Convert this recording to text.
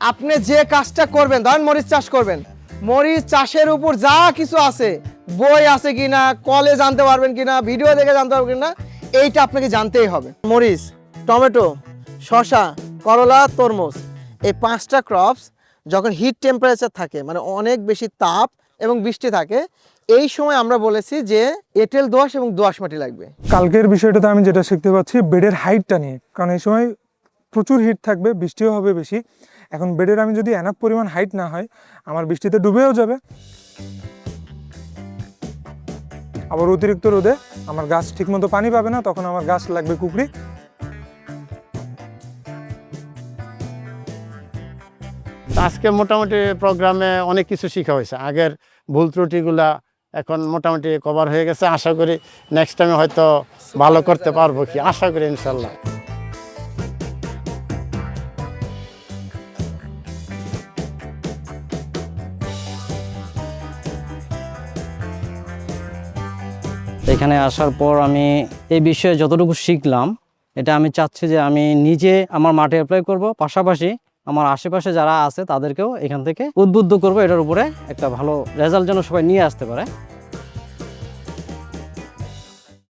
আপনি যে কাজটা করবেন, ধরেন মরিচ চাষ করবেন, মরিচ চাষের উপর যা কিছু আছে, বই আছে কিনা, কলে জানতে পারবেন কিনা, ভিডিও দেখে জানতে পারবেন কিনা, এইটা আপনাকে জানতেই হবে। মরিচ, টমেটো, শসা, করলা, তরমুজ, এই 5টা ক্রপস যখন হিট টেম্পারেচার থাকে, মানে অনেক বেশি তাপ এবং বৃষ্টি থাকে, এই সময় আমরা বলেছি যে এঁটেল দোআঁশ এবং দোআঁশ মাটি লাগবে। কালকের বিষয়টাতে আমি যেটা শিখতে পাচ্ছি বেডের হাইটটা নিয়ে, কারণ এই সময় প্রচুর হিট থাকবে, বৃষ্টিও হবে বেশি। এখন বেডের আমি যদি এনাফ পরিমাণ হাইট না হয়, আমার বৃষ্টিতে ডুবেও যাবে, আবার অতিরিক্ত রোদে আমার গাছ ঠিকমতো পানি পাবে না, তখন আমার গাছ লাগবে কুকরি। আজকে মোটামুটি প্রোগ্রামে অনেক কিছু শেখা হয়েছে, আগের ভুল ত্রুটিগুলা এখন মোটামুটি কভার হয়ে গেছে। আশা করি নেক্সট টাইমে হয়তো ভালো করতে পারবো, কি আশা করি ইনশাল্লাহ। এখানে আসার পর আমি এই বিষয়ে যতটুকু শিখলাম, এটা আমি চাচ্ছি যে আমি নিজে আমার মাঠে অ্যাপ্লাই করব, পাশাপাশি আমার আশেপাশে যারা আছে তাদেরকেও এখান থেকে উদ্বুদ্ধ করবো এটার উপরে একটা ভালো রেজাল্ট যেন সবাই নিয়ে আসতে পারে।